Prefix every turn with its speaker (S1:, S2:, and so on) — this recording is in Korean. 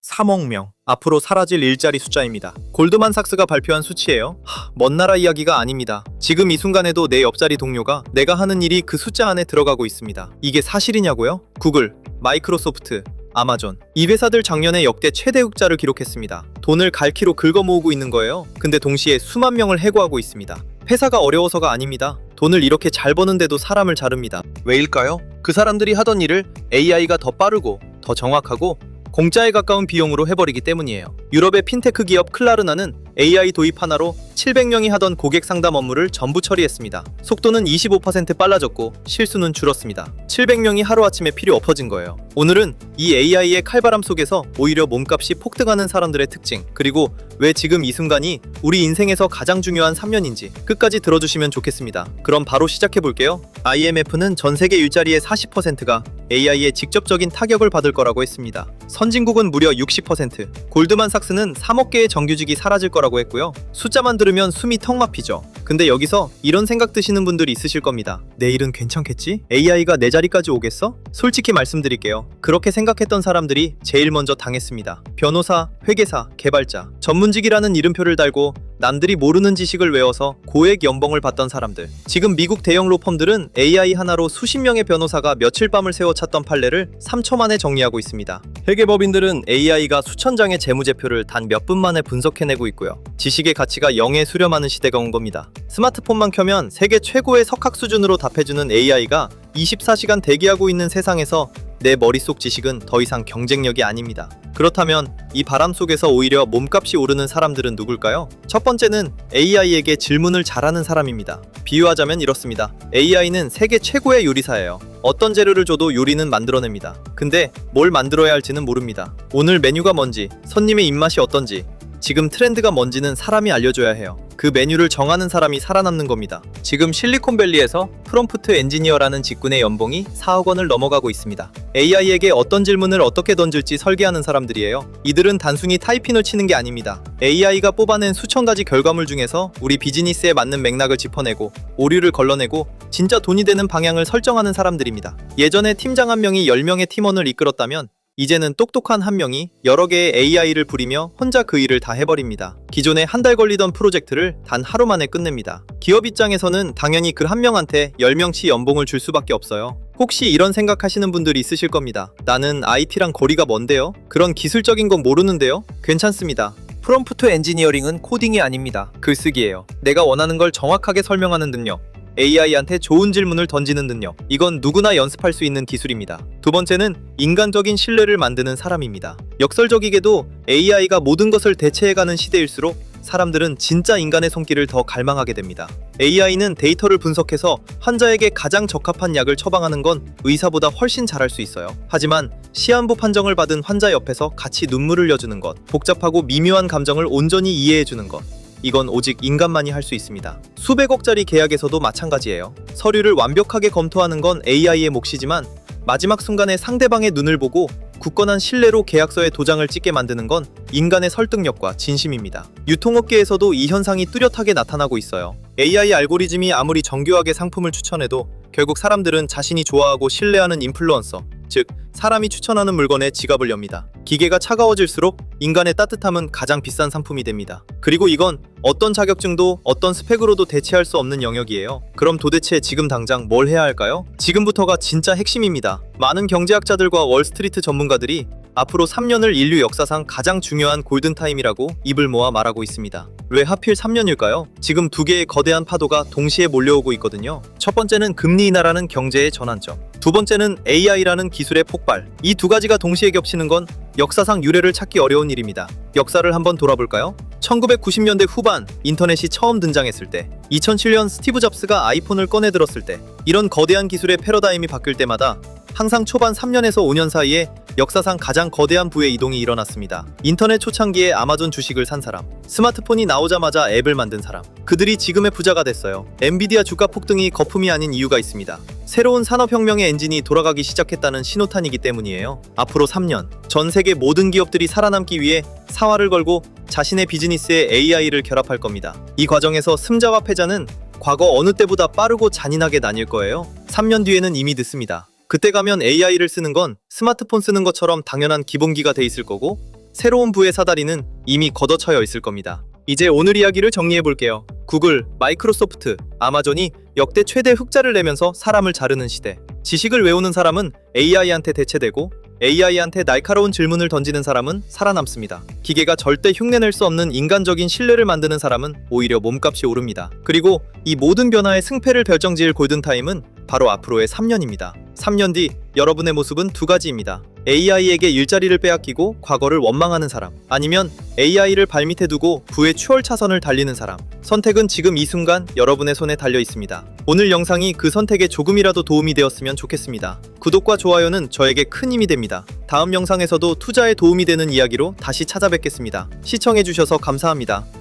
S1: 3억 명. 앞으로 사라질 일자리 숫자입니다. 골드만삭스가 발표한 수치예요. 먼 나라 이야기가 아닙니다. 지금 이 순간에도 내 옆자리 동료가 내가 하는 일이 그 숫자 안에 들어가고 있습니다. 이게 사실이냐고요? 구글, 마이크로소프트, 아마존. 이 회사들 작년에 역대 최대 흑자를 기록했습니다. 돈을 갈퀴로 긁어 모으고 있는 거예요. 근데 동시에 수만 명을 해고하고 있습니다. 회사가 어려워서가 아닙니다. 돈을 이렇게 잘 버는데도 사람을 자릅니다. 왜일까요? 그 사람들이 하던 일을 AI가 더 빠르고 더 정확하고 공짜에 가까운 비용으로 해버리기 때문이에요. 유럽의 핀테크 기업 클라르나는 AI 도입 하나로 700명이 하던 고객 상담 업무를 전부 처리했습니다. 속도는 25% 빨라졌고 실수는 줄었습니다. 700명이 하루아침에 필요 없어진 거예요. 오늘은 이 AI의 칼바람 속에서 오히려 몸값이 폭등하는 사람들의 특징, 그리고 왜 지금 이 순간이 우리 인생에서 가장 중요한 3년인지 끝까지 들어주시면 좋겠습니다. 그럼 바로 시작해볼게요. IMF는 전 세계 일자리의 40%가 AI의 직접적인 타격을 받을 거라고 했습니다. 선진국은 무려 60%, 골드만삭스는 3억 개의 정규직이 사라질 거라고 했고요. 숫자만 들으면 숨이 턱 막히죠. 근데 여기서 이런 생각 드시는 분들이 있으실 겁니다. 내일은 괜찮겠지? AI가 내 자리까지 오겠어? 솔직히 말씀드릴게요. 그렇게 생각했던 사람들이 제일 먼저 당했습니다. 변호사, 회계사, 개발자, 전문직이라는 이름표를 달고 남들이 모르는 지식을 외워서 고액 연봉을 받던 사람들. 지금 미국 대형 로펌들은 AI 하나로 수십 명의 변호사가 며칠 밤을 새워 찾던 판례를 3초 만에 정리하고 있습니다. 회계법인들은 AI가 수천 장의 재무제표를 단 몇 분 만에 분석해내고 있고요. 지식의 가치가 0에 수렴하는 시대가 온 겁니다. 스마트폰만 켜면 세계 최고의 석학 수준으로 답해주는 AI가 24시간 대기하고 있는 세상에서 내 머릿속 지식은 더 이상 경쟁력이 아닙니다. 그렇다면 이 바람 속에서 오히려 몸값이 오르는 사람들은 누굴까요? 첫 번째는 AI에게 질문을 잘하는 사람입니다. 비유하자면 이렇습니다. AI는 세계 최고의 요리사예요. 어떤 재료를 줘도 요리는 만들어냅니다. 근데 뭘 만들어야 할지는 모릅니다. 오늘 메뉴가 뭔지, 손님의 입맛이 어떤지, 지금 트렌드가 뭔지는 사람이 알려줘야 해요. 그 메뉴를 정하는 사람이 살아남는 겁니다. 지금 실리콘밸리에서 프롬프트 엔지니어라는 직군의 연봉이 4억 원을 넘어가고 있습니다. AI에게 어떤 질문을 어떻게 던질지 설계하는 사람들이에요. 이들은 단순히 타이핑을 치는 게 아닙니다. AI가 뽑아낸 수천 가지 결과물 중에서 우리 비즈니스에 맞는 맥락을 짚어내고 오류를 걸러내고 진짜 돈이 되는 방향을 설정하는 사람들입니다. 예전에 팀장 한 명이 10명의 팀원을 이끌었다면 이제는 똑똑한 한 명이 여러 개의 AI를 부리며 혼자 그 일을 다 해버립니다. 기존에 한 달 걸리던 프로젝트를 단 하루 만에 끝냅니다. 기업 입장에서는 당연히 그 한 명한테 10명치 연봉을 줄 수밖에 없어요. 혹시 이런 생각하시는 분들이 있으실 겁니다. 나는 IT랑 거리가 먼데요? 그런 기술적인 건 모르는데요? 괜찮습니다. 프롬프트 엔지니어링은 코딩이 아닙니다. 글쓰기예요. 내가 원하는 걸 정확하게 설명하는 능력. AI한테 좋은 질문을 던지는 능력. 이건 누구나 연습할 수 있는 기술입니다. 두 번째는 인간적인 신뢰를 만드는 사람입니다. 역설적이게도 AI가 모든 것을 대체해가는 시대일수록 사람들은 진짜 인간의 손길을 더 갈망하게 됩니다. AI는 데이터를 분석해서 환자에게 가장 적합한 약을 처방하는 건 의사보다 훨씬 잘할 수 있어요. 하지만 시한부 판정을 받은 환자 옆에서 같이 눈물을 흘려주는 것, 복잡하고 미묘한 감정을 온전히 이해해주는 것, 이건 오직 인간만이 할 수 있습니다. 수백억짜리 계약에서도 마찬가지예요. 서류를 완벽하게 검토하는 건 AI의 몫이지만 마지막 순간에 상대방의 눈을 보고 굳건한 신뢰로 계약서에 도장을 찍게 만드는 건 인간의 설득력과 진심입니다. 유통업계에서도 이 현상이 뚜렷하게 나타나고 있어요. AI 알고리즘이 아무리 정교하게 상품을 추천해도 결국 사람들은 자신이 좋아하고 신뢰하는 인플루언서, 즉 사람이 추천하는 물건에 지갑을 엽니다. 기계가 차가워질수록 인간의 따뜻함은 가장 비싼 상품이 됩니다. 그리고 이건 어떤 자격증도 어떤 스펙으로도 대체할 수 없는 영역이에요. 그럼 도대체 지금 당장 뭘 해야 할까요? 지금부터가 진짜 핵심입니다. 많은 경제학자들과 월스트리트 전문가들이 앞으로 3년을 인류 역사상 가장 중요한 골든타임이라고 입을 모아 말하고 있습니다. 왜 하필 3년일까요? 지금 두 개의 거대한 파도가 동시에 몰려오고 있거든요. 첫 번째는 금리 인하라는 경제의 전환점. 두 번째는 AI라는 기술의 폭발. 이 두 가지가 동시에 겹치는 건 역사상 유례를 찾기 어려운 일입니다. 역사를 한번 돌아볼까요? 1990년대 후반 인터넷이 처음 등장했을 때, 2007년 스티브 잡스가 아이폰을 꺼내 들었을 때, 이런 거대한 기술의 패러다임이 바뀔 때마다 항상 초반 3년에서 5년 사이에 역사상 가장 거대한 부의 이동이 일어났습니다. 인터넷 초창기에 아마존 주식을 산 사람, 스마트폰이 나오자마자 앱을 만든 사람, 그들이 지금의 부자가 됐어요. 엔비디아 주가 폭등이 거품이 아닌 이유가 있습니다. 새로운 산업혁명의 엔진이 돌아가기 시작했다는 신호탄이기 때문이에요. 앞으로 3년, 전 세계 모든 기업들이 살아남기 위해 사활을 걸고 자신의 비즈니스에 AI를 결합할 겁니다. 이 과정에서 승자와 패자는 과거 어느 때보다 빠르고 잔인하게 나뉠 거예요. 3년 뒤에는 이미 늦습니다. 그때 가면 AI를 쓰는 건 스마트폰 쓰는 것처럼 당연한 기본기가 돼 있을 거고, 새로운 부의 사다리는 이미 걷어차여 있을 겁니다. 이제 오늘 이야기를 정리해 볼게요. 구글, 마이크로소프트, 아마존이 역대 최대 흑자를 내면서 사람을 자르는 시대. 지식을 외우는 사람은 AI한테 대체되고 AI한테 날카로운 질문을 던지는 사람은 살아남습니다. 기계가 절대 흉내낼 수 없는 인간적인 신뢰를 만드는 사람은 오히려 몸값이 오릅니다. 그리고 이 모든 변화의 승패를 결정지을 골든타임은 바로 앞으로의 3년입니다. 3년 뒤 여러분의 모습은 두 가지입니다. AI에게 일자리를 빼앗기고 과거를 원망하는 사람, 아니면 AI를 발밑에 두고 부의 추월 차선을 달리는 사람. 선택은 지금 이 순간 여러분의 손에 달려 있습니다. 오늘 영상이 그 선택에 조금이라도 도움이 되었으면 좋겠습니다. 구독과 좋아요는 저에게 큰 힘이 됩니다. 다음 영상에서도 투자에 도움이 되는 이야기로 다시 찾아뵙겠습니다. 시청해주셔서 감사합니다.